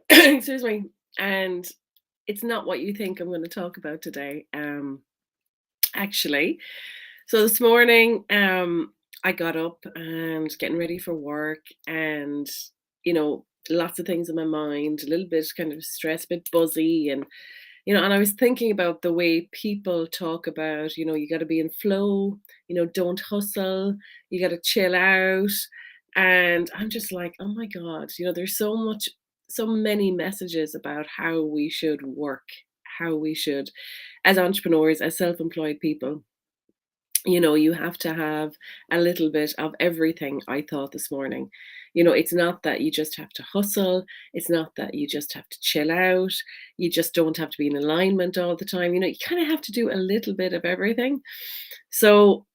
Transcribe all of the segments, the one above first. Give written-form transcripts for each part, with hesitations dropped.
Excuse me. And it's not what you think I'm going to talk about today. Actually, so this morning, I got up and getting ready for work, and lots of things in my mind, a little bit kind of stressed, a bit buzzy, and I was thinking about the way people talk about, you got to be in flow, don't hustle, you got to chill out. And I'm just like, oh my God, there's so many messages about how we should work, how we should, as entrepreneurs, as self employed people, you have to have a little bit of everything, I thought this morning. It's not that you just have to hustle. It's not that you just have to chill out. You just don't have to be in alignment all the time. You kind of have to do a little bit of everything. So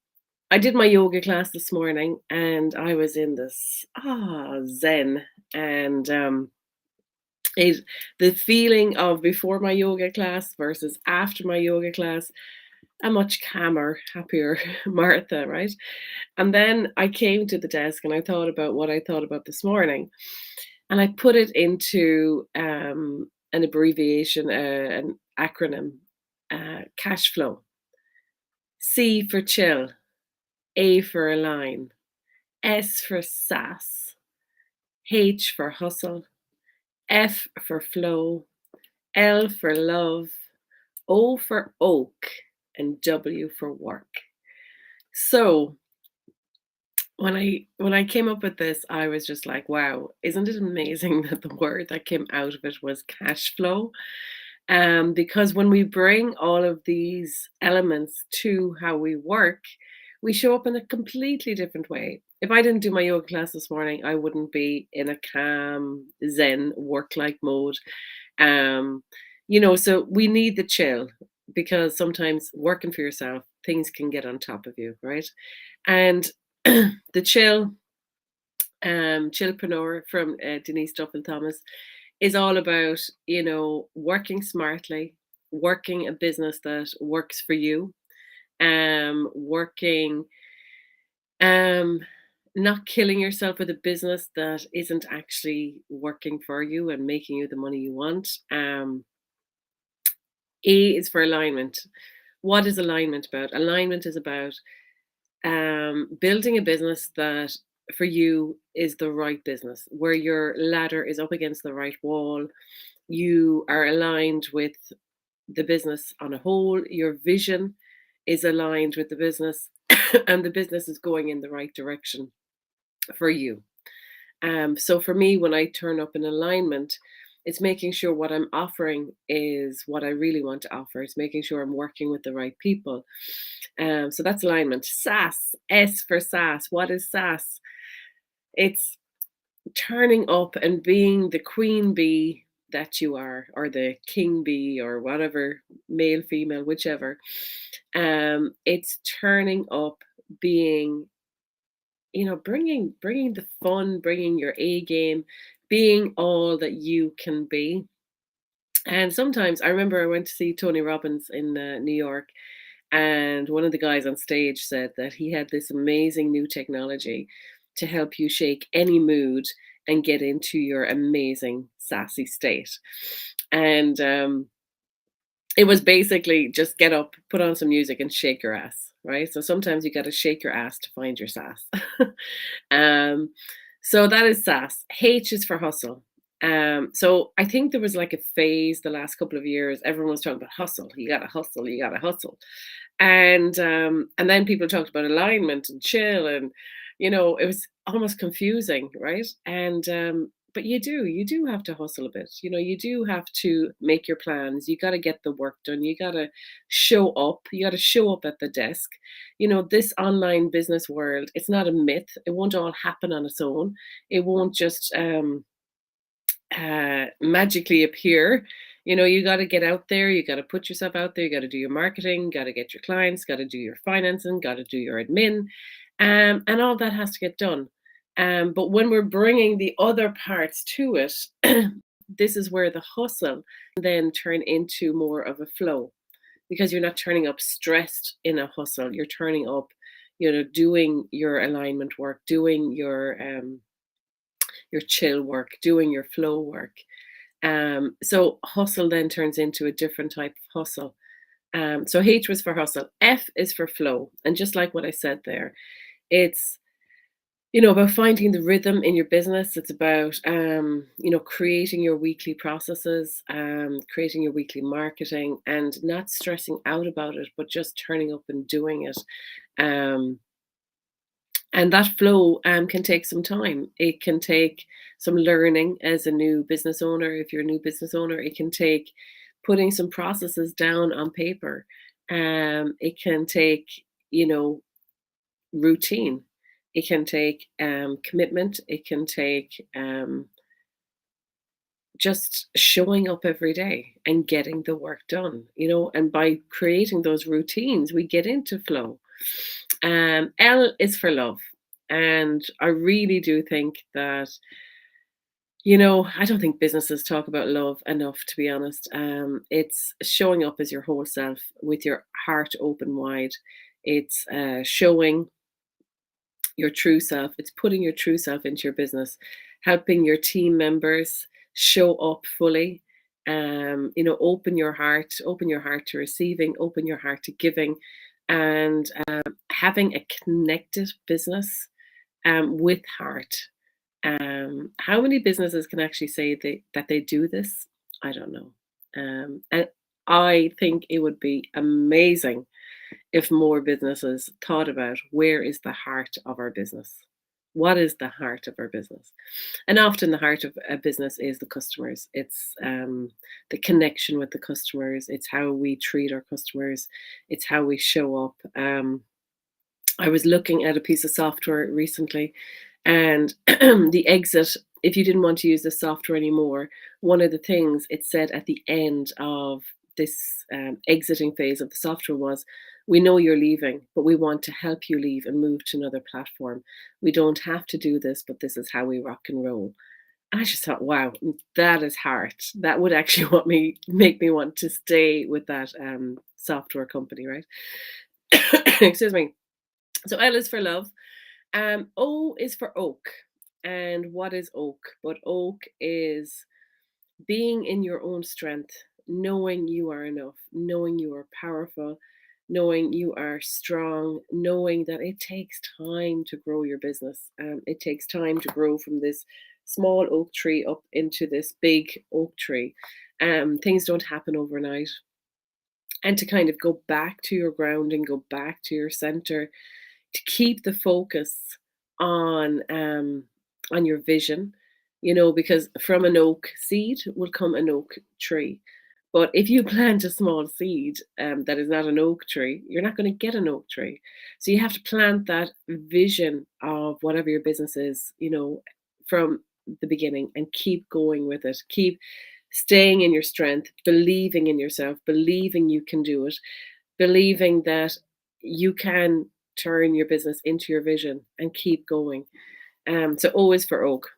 I did my yoga class this morning and I was in this zen. And it the feeling of before my yoga class versus after my yoga class, a much calmer, happier Martha, right? And then I came to the desk and I thought about what I thought about this morning, and I put it into an abbreviation, an acronym, cash flow. C for chill, A for align, S for sass, H for hustle, F for flow, L for love, O for oak, and W for work. So when I came up with this, I was just like, wow, isn't it amazing that the word that came out of it was cash flow? Because when we bring all of these elements to how we work, we show up in a completely different way. If I didn't do my yoga class this morning, I wouldn't be in a calm, zen, work-like mode. So we need the chill because sometimes working for yourself, things can get on top of you, right? And the chillpreneur from Denise Duffel Thomas is all about, working smartly, working a business that works for you, working, um, not killing yourself with a business that isn't actually working for you and making you the money you want. A is for alignment. What is alignment about? Alignment is about building a business that for you is the right business, where your ladder is up against the right wall. You are aligned with the business on a whole. Your vision is aligned with the business, and the business is going in the right direction for you. So for me, when I turn up in alignment, it's making sure what I'm offering is what I really want to offer. It's making sure I'm working with the right people. So that's alignment. SAS, S for SAS. What is SAS? It's turning up and being the queen bee that you are, or the king bee, or whatever, male, female, whichever. It's turning up, being, bringing the fun, bringing your A game, being all that you can be. And sometimes I remember I went to see Tony Robbins in New York, and one of the guys on stage said that he had this amazing new technology to help you shake any mood and get into your amazing sassy state. And it was basically just get up, put on some music, and shake your ass, right? So sometimes you got to shake your ass to find your sass. um, so that is sass. H is for hustle. So I think there was like a phase the last couple of years. Everyone was talking about hustle. You got to hustle. You got to hustle. And then people talked about alignment and chill, and it was almost confusing, right? And but you do have to hustle a bit. You do have to make your plans. You got to get the work done. You got to show up. You got to show up at the desk. This online business world, it's not a myth. It won't all happen on its own. It won't just magically appear. You got to get out there. You got to put yourself out there. You got to do your marketing, got to get your clients, got to do your financing, got to do your admin, and all that has to get done. But when we're bringing the other parts to it, this is where the hustle then turn into more of a flow, because you're not turning up stressed in a hustle. You're turning up, doing your alignment work, doing your chill work, doing your flow work. So hustle then turns into a different type of hustle. So H was for hustle, F is for flow. And just like what I said there, it's about finding the rhythm in your business. It's about creating your weekly processes, creating your weekly marketing, and not stressing out about it, but just turning up and doing it. Um, and that flow can take some time. It can take some learning as a new business owner. If you're a new business owner, it can take putting some processes down on paper. It can take, you know, routine. It can take commitment. It can take just showing up every day and getting the work done, and by creating those routines, we get into flow. L is for love. And I really do think that, I don't think businesses talk about love enough, to be honest. It's showing up as your whole self with your heart open wide. It's showing your true self. It's putting your true self into your business, helping your team members show up fully. Open your heart to receiving, open your heart to giving, and having a connected business with heart. How many businesses can actually say that they do this? I don't know. And I think it would be amazing if more businesses thought about where is the heart of our business? What is the heart of our business? And often the heart of a business is the customers. It's the connection with the customers. It's how we treat our customers. It's how we show up. I was looking at a piece of software recently, and the exit, if you didn't want to use the software anymore, one of the things it said at the end of this exiting phase of the software was, we know you're leaving, but we want to help you leave and move to another platform. We don't have to do this, but this is how we rock and roll. And I just thought, wow, that is heart. That would actually make me want to stay with that software company, right? Excuse me. So L is for love. O is for oak. And what is oak? But oak is being in your own strength, knowing you are enough, knowing you are powerful, knowing you are strong, knowing that it takes time to grow your business. It takes time to grow from this small oak tree up into this big oak tree. Things don't happen overnight. And to kind of go back to your ground and go back to your center, to keep the focus on your vision, because from an oak seed will come an oak tree. But if you plant a small seed that is not an oak tree, you're not going to get an oak tree. So you have to plant that vision of whatever your business is, from the beginning, and keep going with it. Keep staying in your strength, believing in yourself, believing you can do it, believing that you can turn your business into your vision and keep going. So O is for oak.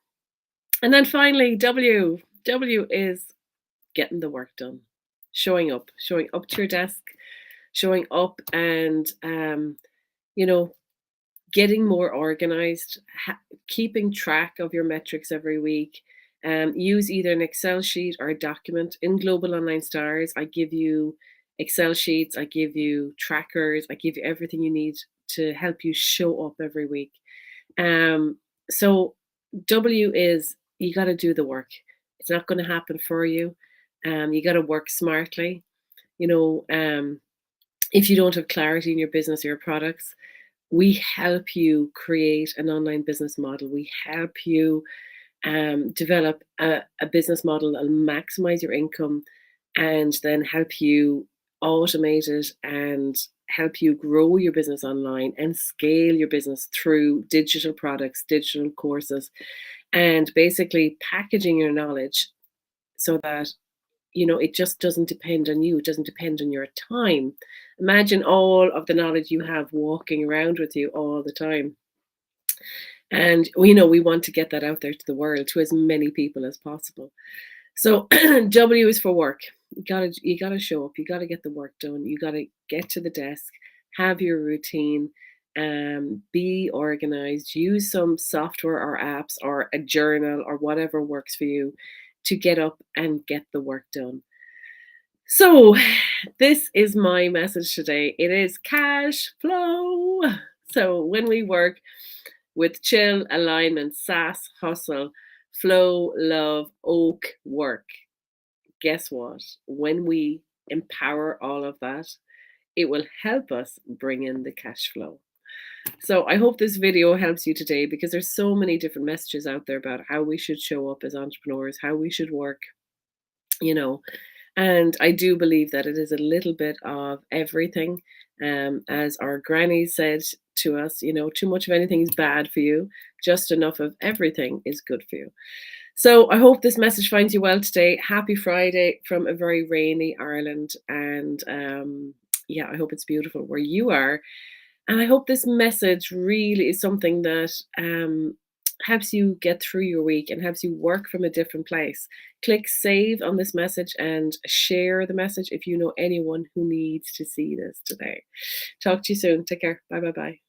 And then finally, W. W is getting the work done, showing up to your desk, showing up and, you know, getting more organized, keeping track of your metrics every week. Use either an Excel sheet or a document. In Global Online Stars, I give you Excel sheets, I give you trackers, I give you everything you need to help you show up every week. So W is, you got to do the work. It's not going to happen for you. You got to work smartly. You know, if you don't have clarity in your business or your products, we help you create an online business model. We help you develop a business model that'll maximize your income, and then help you automate it and help you grow your business online and scale your business through digital products, digital courses, and basically packaging your knowledge so that it just doesn't depend on you. It doesn't depend on your time. Imagine all of the knowledge you have walking around with you all the time. And we want to get that out there to the world, to as many people as possible. So W is for work. You gotta show up. You gotta get the work done. You gotta get to the desk, have your routine, Be organized, use some software or apps or a journal or whatever works for you to get up and get the work done. So, this is my message today. It is cash flow. So, when we work with chill, alignment, SAS, hustle, flow, love, oak, work, guess what? When we empower all of that, it will help us bring in the cash flow. So I hope this video helps you today because there's so many different messages out there about how we should show up as entrepreneurs, how we should work, you know. And I do believe that it is a little bit of everything. As our granny said to us, too much of anything is bad for you, just enough of everything is good for you. So I hope this message finds you well today. Happy Friday from a very rainy Ireland. And yeah, I hope it's beautiful where you are. And I hope this message really is something that helps you get through your week and helps you work from a different place. Click save on this message and share the message if you know anyone who needs to see this today. Talk to you soon. Take care. Bye bye bye.